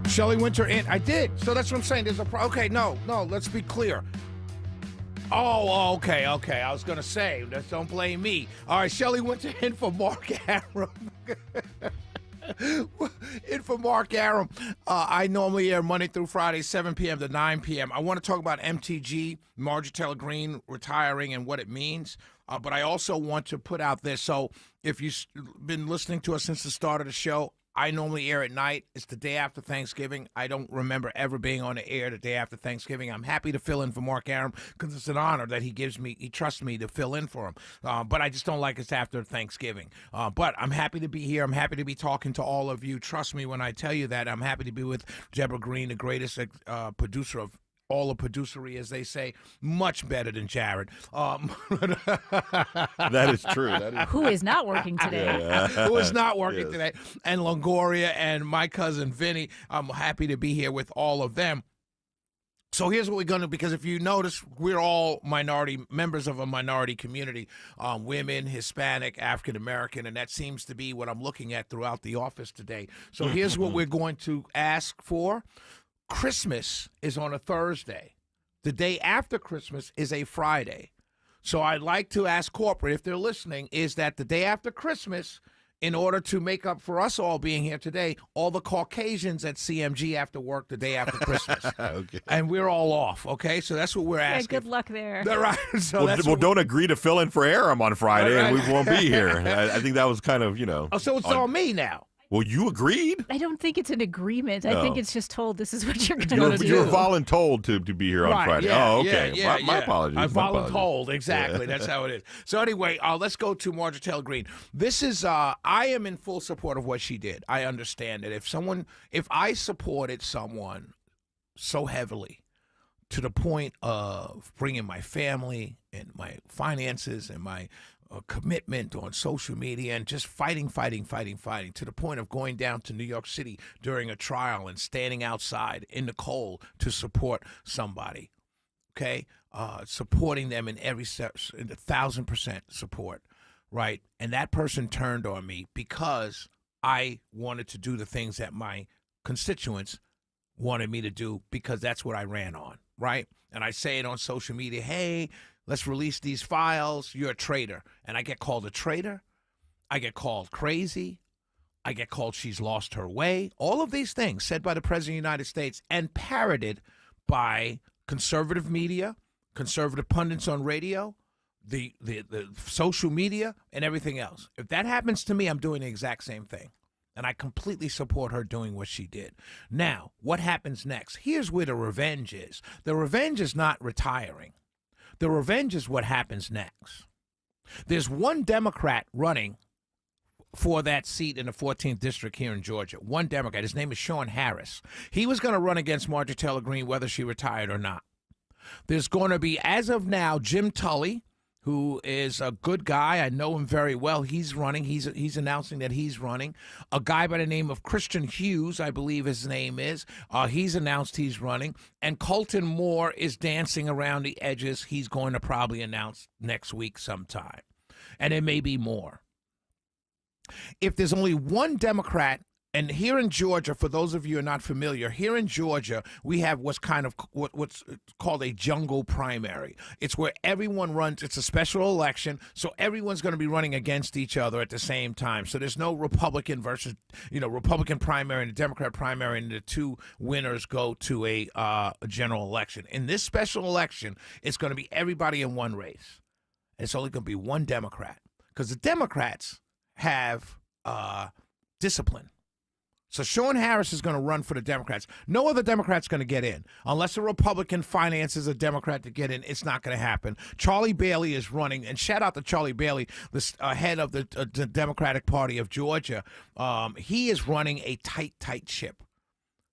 Shelley Winter in. I did. So that's what I'm saying. There's a okay. No. Let's be clear. Oh, okay. I was gonna say. Don't blame me. All right, Shelley Winter in for Mark Aram. In for Mark Aram. I normally air Monday through Friday, 7 p.m. to 9 p.m. I want to talk about MTG, Marjorie Taylor Greene retiring and what it means. But I also want to put out this. So if you've been listening to us since the start of the show, I normally air at night. It's the day after Thanksgiving. I don't remember ever being on the air the day after Thanksgiving. I'm happy to fill in for Mark Aram because it's an honor that he trusts me to fill in for him. But I just don't like it's after Thanksgiving. But I'm happy to be here. I'm happy to be talking to all of you. Trust me when I tell you that. I'm happy to be with Deborah Green, the greatest producer of all of producery, as they say, much better than Jared. That is true. Who is not working today. Who is not working today. And Longoria and my cousin Vinny, I'm happy to be here with all of them. So here's what we're going to, because if you notice, we're all members of a minority community, women, Hispanic, African-American, and that seems to be what I'm looking at throughout the office today. So here's what we're going to ask for. Christmas is on a Thursday. The day after Christmas is a Friday. So I'd like to ask corporate, if they're listening, is that the day after Christmas, in order to make up for us all being here today, all the Caucasians at CMG have to work the day after Christmas. Okay. And we're all off, okay? So that's what we're asking. Good luck there. Right. So well, don't agree to fill in for Aram on Friday, right. and we won't be here. I think that was kind of, Oh, so it's on me now. Well, you agreed. I don't think it's an agreement. No. I think it's just told this is what you're going to do. You were voluntold to be here on Friday. Yeah, oh, okay. Yeah, my apologies. I apologies. voluntold, exactly. That's how it is. So anyway, let's go to Marjorie Taylor Greene. This is, I am in full support of what she did. I understand that if I supported someone so heavily to the point of bringing my family and my finances and my commitment on social media and just fighting to the point of going down to New York City during a trial and standing outside in the cold to support somebody, okay? Supporting them in every step, in 1,000% support, right? And that person turned on me because I wanted to do the things that my constituents wanted me to do because that's what I ran on, right? And I say it on social media, hey, let's release these files. You're a traitor. And I get called a traitor. I get called crazy. I get called she's lost her way. All of these things said by the President of the United States and parroted by conservative media, conservative pundits on radio, the social media, and everything else. If that happens to me, I'm doing the exact same thing. And I completely support her doing what she did. Now, what happens next? Here's where the revenge is. The revenge is not retiring. The revenge is what happens next. There's one Democrat running for that seat in the 14th district here in Georgia. One Democrat. His name is Sean Harris. He was going to run against Marjorie Taylor Greene whether she retired or not. There's going to be, as of now, Jim Tully, who is a good guy. I know him very well. He's running. He's announcing that he's running. A guy by the name of Christian Hughes, I believe his name is. He's announced he's running. And Colton Moore is dancing around the edges. He's going to probably announce next week sometime. And it may be more. If there's only one Democrat, and here in Georgia, for those of you who are not familiar, here in Georgia, we have what's called a jungle primary. It's where everyone runs. It's a special election, so everyone's going to be running against each other at the same time. So there's no Republican versus, Republican primary and a Democrat primary, and the two winners go to a general election. In this special election, it's going to be everybody in one race. It's only going to be one Democrat because the Democrats have discipline. So Sean Harris is going to run for the Democrats. No other Democrat's going to get in. Unless a Republican finances a Democrat to get in, it's not going to happen. Charlie Bailey is running, and shout out to Charlie Bailey, the head of the Democratic Party of Georgia. He is running a tight ship.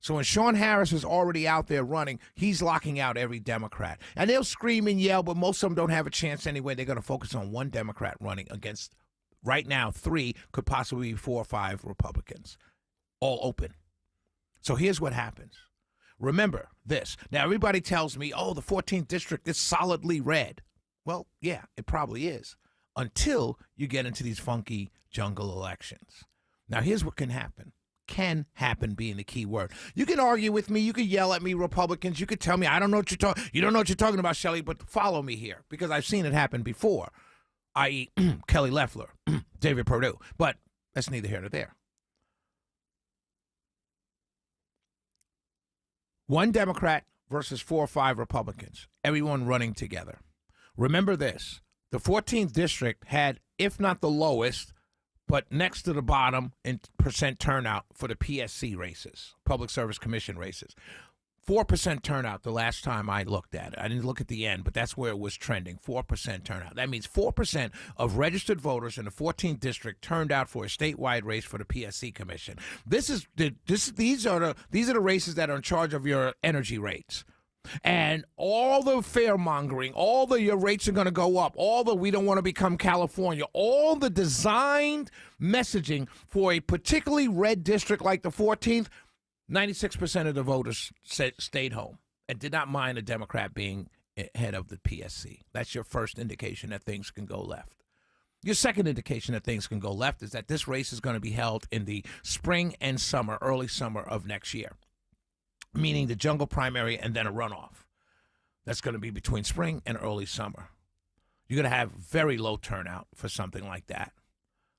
So when Sean Harris is already out there running, he's locking out every Democrat. And they'll scream and yell, but most of them don't have a chance anyway. They're going to focus on one Democrat running against, right now, 3, could possibly be 4 or 5 Republicans. All open. So here's what happens. Remember this. Now, everybody tells me, the 14th district is solidly red. Well, yeah, it probably is. until you get into these funky jungle elections. Now, here's what can happen. Can happen being the key word. You can argue with me. You can yell at me, Republicans. You could tell me, I don't know what you don't know what you're talking about, Shelley, but follow me here because I've seen it happen before, i.e. Kelly Loeffler, David Perdue. But that's neither here nor there. One Democrat versus 4 or 5 Republicans, everyone running together. Remember this, the 14th district had, if not the lowest, but next to the bottom in percent turnout for the PSC races, Public Service Commission races. 4% turnout the last time I looked at it. I didn't look at the end, but that's where it was trending, 4% turnout. That means 4% of registered voters in the 14th district turned out for a statewide race for the PSC Commission. These are the races that are in charge of your energy rates. And all the fear-mongering, your rates are going to go up, we don't want to become California, all the designed messaging for a particularly red district like the 14th, 96% of the voters stayed home and did not mind a Democrat being head of the PSC. That's your first indication that things can go left. Your second indication that things can go left is that this race is going to be held in the spring and summer, early summer of next year, meaning the jungle primary and then a runoff. That's going to be between spring and early summer. You're going to have very low turnout for something like that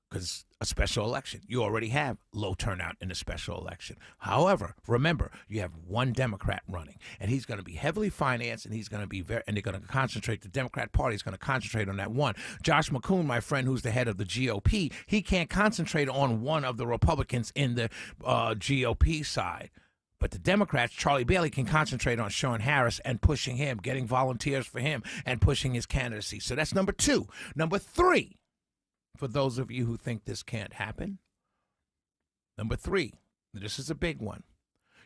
because a special election. You already have low turnout in a special election. However, remember, you have one Democrat running, and he's going to be heavily financed, and he's going to be and they're going to concentrate. The Democrat Party is going to concentrate on that one. Josh McCoon, my friend, who's the head of the GOP, he can't concentrate on one of the Republicans in the GOP side. But the Democrats, Charlie Bailey, can concentrate on Sean Harris and pushing him, getting volunteers for him, and pushing his candidacy. So that's number 2. Number 3, for those of you who think this can't happen, number 3, this is a big one.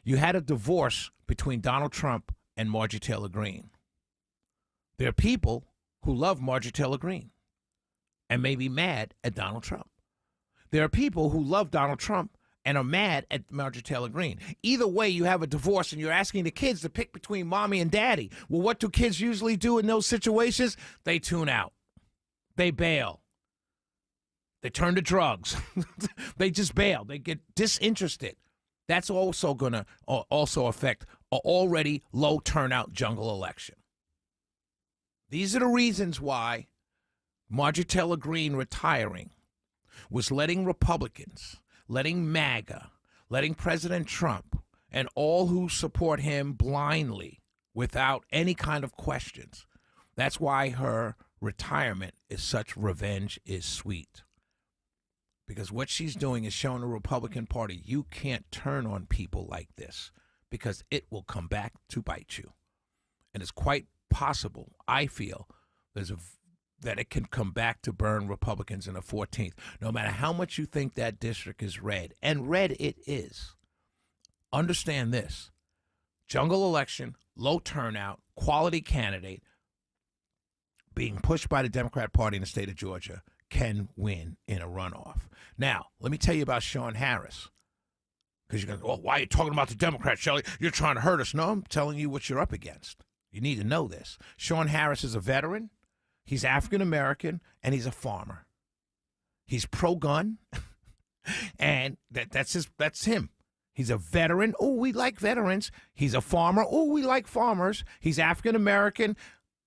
You had a divorce between Donald Trump and Marjorie Taylor Greene. There are people who love Marjorie Taylor Greene and may be mad at Donald Trump. There are people who love Donald Trump and are mad at Marjorie Taylor Greene. Either way, you have a divorce and you're asking the kids to pick between mommy and daddy. Well, what do kids usually do in those situations? They tune out. They bail. They turn to drugs. They just bail. They get disinterested. That's also going to also affect an already low turnout jungle election. These are the reasons why Marjorie Taylor Greene retiring was letting Republicans, letting MAGA, letting President Trump, and all who support him blindly without any kind of questions. That's why her retirement is such revenge is sweet. Because what she's doing is showing the Republican Party you can't turn on people like this because it will come back to bite you. And it's quite possible, I feel, that it can come back to burn Republicans in the 14th, no matter how much you think that district is red. And red it is. Understand this. Jungle election, low turnout, quality candidate being pushed by the Democrat Party in the state of Georgia can win in a runoff. Now, let me tell you about Sean Harris. Because you're going, oh, why are you talking about the Democrats, Shelley? You're trying to hurt us. No, I'm telling you what you're up against. You need to know this. Sean Harris is a veteran. He's African-American, and he's a farmer. He's pro-gun, and that's him. He's a veteran. Oh, we like veterans. He's a farmer. Oh, we like farmers. He's African-American,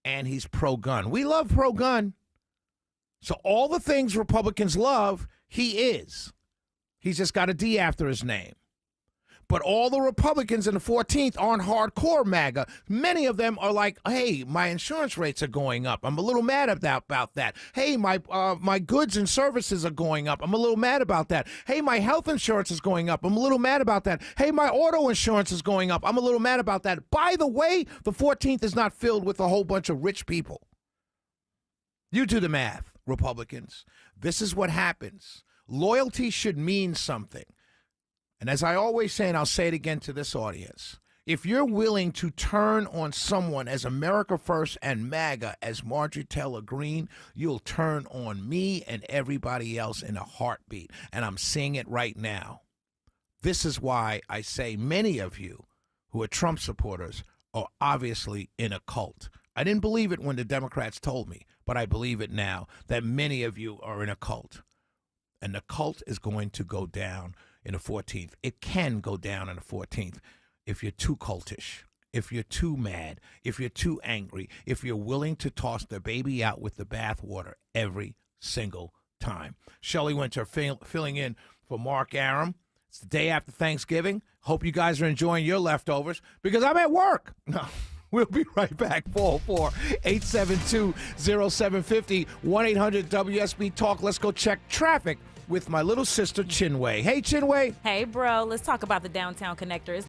and he's pro-gun. We love pro-gun. So all the things Republicans love, he is. He's just got a D after his name. But all the Republicans in the 14th aren't hardcore MAGA. Many of them are like, hey, my insurance rates are going up. I'm a little mad about that. Hey, my goods and services are going up. I'm a little mad about that. Hey, my health insurance is going up. I'm a little mad about that. Hey, my auto insurance is going up. I'm a little mad about that. By the way, the 14th is not filled with a whole bunch of rich people. You do the math, Republicans. This is what happens. Loyalty should mean something. And as I always say, and I'll say it again to this audience, if you're willing to turn on someone as America First and MAGA as Marjorie Taylor Greene, you'll turn on me and everybody else in a heartbeat. And I'm seeing it right now. This is why I say many of you who are Trump supporters are obviously in a cult. I didn't believe it when the Democrats told me, but I believe it now that many of you are in a cult. And the cult is going to go down in the 14th. It can go down in the 14th if you're too cultish, if you're too mad, if you're too angry, if you're willing to toss the baby out with the bathwater every single time. Shelley Winter filling in for Mark Aram. It's the day after Thanksgiving. Hope you guys are enjoying your leftovers because I'm at work. No. We'll be right back. 404-872-0750, 1-800-WSB Talk. Let's go check traffic with my little sister, Chinwei. Hey, Chinwei. Hey, bro. Let's talk about the downtown connector. It's